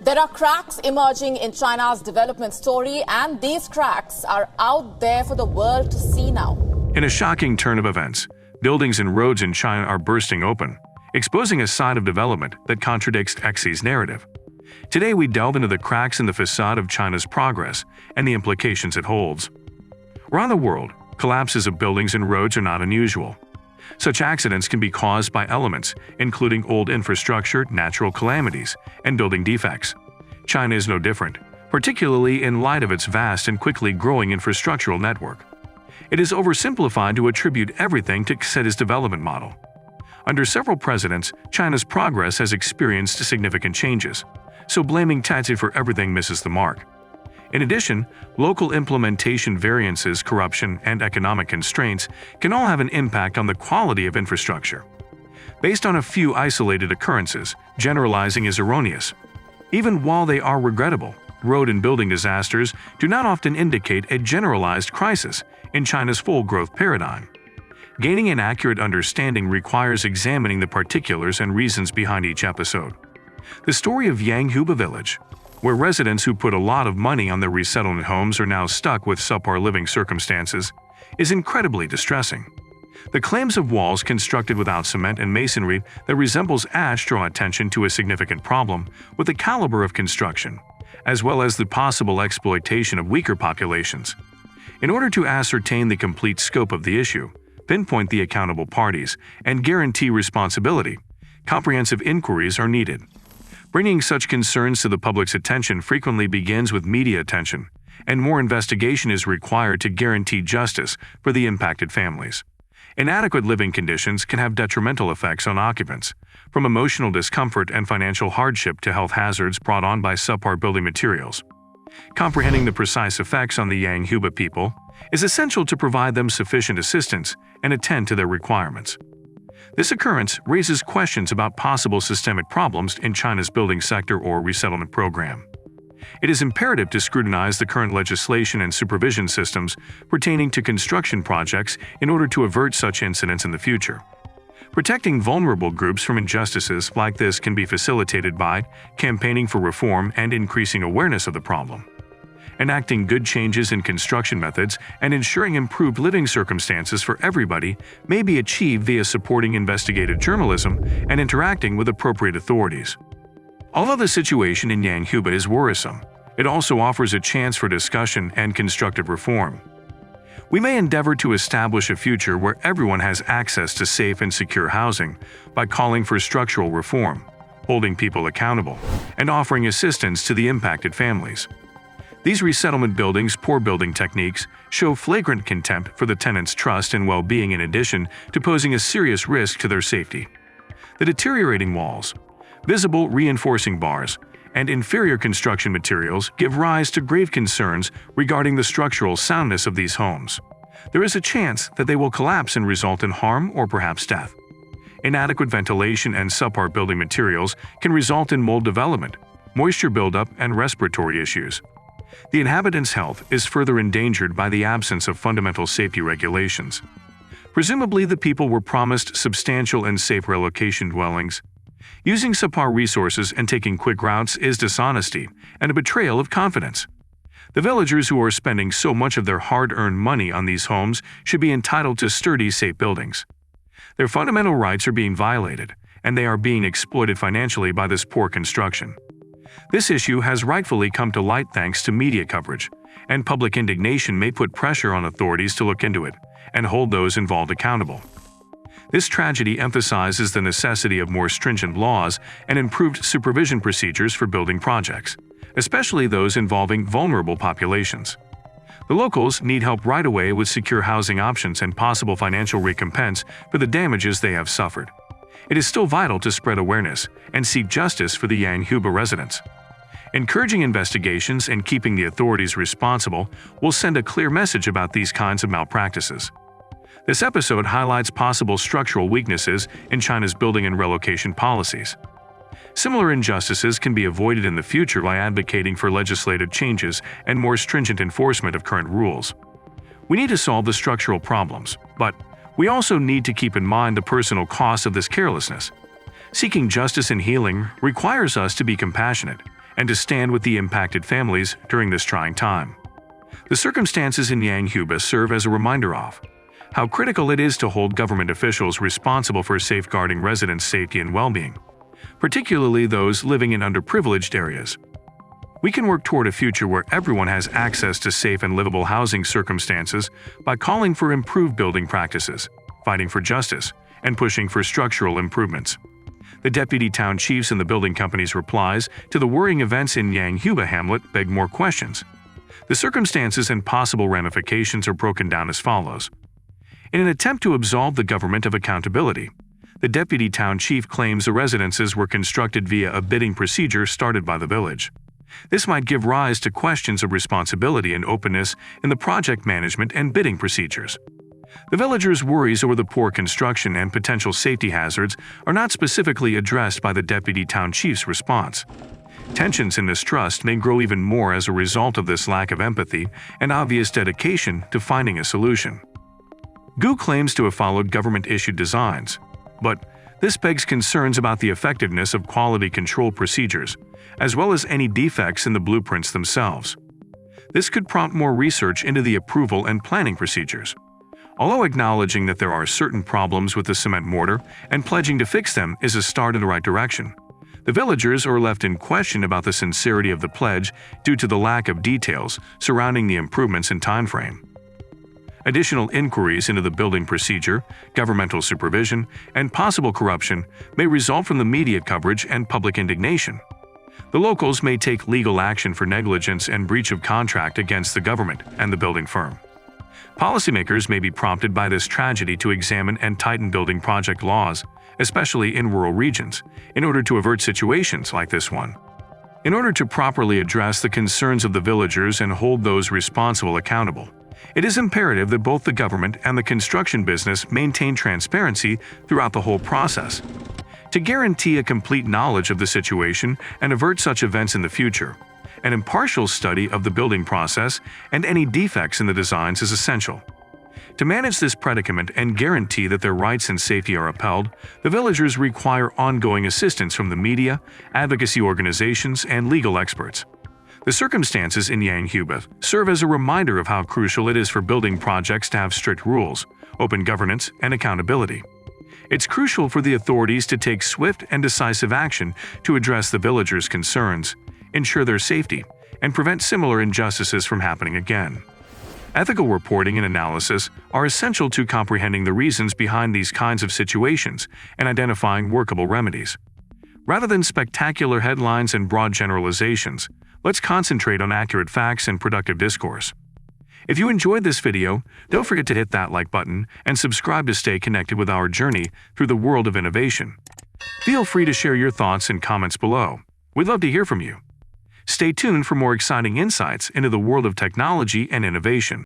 There are cracks emerging in China's development story, and these cracks are out there for the world to see now. In a shocking turn of events, buildings and roads in China are bursting open, exposing a side of development that contradicts Xi's narrative. Today we delve into the cracks in the facade of China's progress and the implications it holds. Around the world, collapses of buildings and roads are not unusual. Such accidents can be caused by elements, including old infrastructure, natural calamities, and building defects. China is no different, particularly in light of its vast and quickly growing infrastructural network. It is oversimplified to attribute everything to Xi's development model. Under several presidents, China's progress has experienced significant changes, so blaming Xi for everything misses the mark. In addition, local implementation variances, corruption, and economic constraints can all have an impact on the quality of infrastructure. Based on a few isolated occurrences, generalizing is erroneous. Even while they are regrettable, road and building disasters do not often indicate a generalized crisis in China's full growth paradigm. Gaining an accurate understanding requires examining the particulars and reasons behind each episode. The story of Yanghuba Village, where residents who put a lot of money on their resettlement homes are now stuck with subpar living circumstances, is incredibly distressing. The claims of walls constructed without cement and masonry that resembles ash draw attention to a significant problem with the caliber of construction, as well as the possible exploitation of weaker populations. In order to ascertain the complete scope of the issue, pinpoint the accountable parties, and guarantee responsibility, comprehensive inquiries are needed. Bringing such concerns to the public's attention frequently begins with media attention, and more investigation is required to guarantee justice for the impacted families. Inadequate living conditions can have detrimental effects on occupants, from emotional discomfort and financial hardship to health hazards brought on by subpar building materials. Comprehending the precise effects on the Yanghuba people is essential to provide them sufficient assistance and attend to their requirements. This occurrence raises questions about possible systemic problems in China's building sector or resettlement program. It is imperative to scrutinize the current legislation and supervision systems pertaining to construction projects in order to avert such incidents in the future. Protecting vulnerable groups from injustices like this can be facilitated by campaigning for reform and increasing awareness of the problem. Enacting good changes in construction methods and ensuring improved living circumstances for everybody may be achieved via supporting investigative journalism and interacting with appropriate authorities. Although the situation in Yanghuba is worrisome, it also offers a chance for discussion and constructive reform. We may endeavor to establish a future where everyone has access to safe and secure housing by calling for structural reform, holding people accountable, and offering assistance to the impacted families. These resettlement buildings' poor building techniques show flagrant contempt for the tenants' trust and well-being in addition to posing a serious risk to their safety. The deteriorating walls, visible reinforcing bars, and inferior construction materials give rise to grave concerns regarding the structural soundness of these homes. There is a chance that they will collapse and result in harm or perhaps death. Inadequate ventilation and subpar building materials can result in mold development, moisture buildup, and respiratory issues. The inhabitants' health is further endangered by the absence of fundamental safety regulations. Presumably, the people were promised substantial and safe relocation dwellings. Using subpar resources and taking quick routes is dishonesty and a betrayal of confidence. The villagers who are spending so much of their hard-earned money on these homes should be entitled to sturdy, safe buildings. Their fundamental rights are being violated, and they are being exploited financially by this poor construction. This issue has rightfully come to light thanks to media coverage, and public indignation may put pressure on authorities to look into it and hold those involved accountable. This tragedy emphasizes the necessity of more stringent laws and improved supervision procedures for building projects, especially those involving vulnerable populations. The locals need help right away with secure housing options and possible financial recompense for the damages they have suffered. It is still vital to spread awareness and seek justice for the Yanghuba residents. Encouraging investigations and keeping the authorities responsible will send a clear message about these kinds of malpractices. This episode highlights possible structural weaknesses in China's building and relocation policies. Similar injustices can be avoided in the future by advocating for legislative changes and more stringent enforcement of current rules. We need to solve the structural problems, but we also need to keep in mind the personal costs of this carelessness. Seeking justice and healing requires us to be compassionate and to stand with the impacted families during this trying time. The circumstances in Yanghuba serve as a reminder of how critical it is to hold government officials responsible for safeguarding residents' safety and well-being, particularly those living in underprivileged areas. We can work toward a future where everyone has access to safe and livable housing circumstances by calling for improved building practices, fighting for justice, and pushing for structural improvements. The deputy town chiefs and the building company's replies to the worrying events in Yanghuba hamlet beg more questions. The circumstances and possible ramifications are broken down as follows. In an attempt to absolve the government of accountability, the deputy town chief claims the residences were constructed via a bidding procedure started by the village. This might give rise to questions of responsibility and openness in the project management and bidding procedures. The villagers' worries over the poor construction and potential safety hazards are not specifically addressed by the deputy town chief's response. Tensions and mistrust may grow even more as a result of this lack of empathy and obvious dedication to finding a solution. Gu claims to have followed government-issued designs, but this begs concerns about the effectiveness of quality control procedures, as well as any defects in the blueprints themselves. This could prompt more research into the approval and planning procedures. Although acknowledging that there are certain problems with the cement mortar and pledging to fix them is a start in the right direction, the villagers are left in question about the sincerity of the pledge due to the lack of details surrounding the improvements and timeframe. Additional inquiries into the building procedure, governmental supervision, and possible corruption may result from the media coverage and public indignation. The locals may take legal action for negligence and breach of contract against the government and the building firm. Policymakers may be prompted by this tragedy to examine and tighten building project laws, especially in rural regions, in order to avert situations like this one. In order to properly address the concerns of the villagers and hold those responsible accountable, it is imperative that both the government and the construction business maintain transparency throughout the whole process. To guarantee a complete knowledge of the situation and avert such events in the future, an impartial study of the building process and any defects in the designs is essential. To manage this predicament and guarantee that their rights and safety are upheld, the villagers require ongoing assistance from the media, advocacy organizations, and legal experts. The circumstances in Yanghuba serve as a reminder of how crucial it is for building projects to have strict rules, open governance, and accountability. It's crucial for the authorities to take swift and decisive action to address the villagers' concerns, ensure their safety, and prevent similar injustices from happening again. Ethical reporting and analysis are essential to comprehending the reasons behind these kinds of situations and identifying workable remedies. Rather than spectacular headlines and broad generalizations, let's concentrate on accurate facts and productive discourse. If you enjoyed this video, don't forget to hit that like button and subscribe to stay connected with our journey through the world of innovation. Feel free to share your thoughts and comments below. We'd love to hear from you. Stay tuned for more exciting insights into the world of technology and innovation.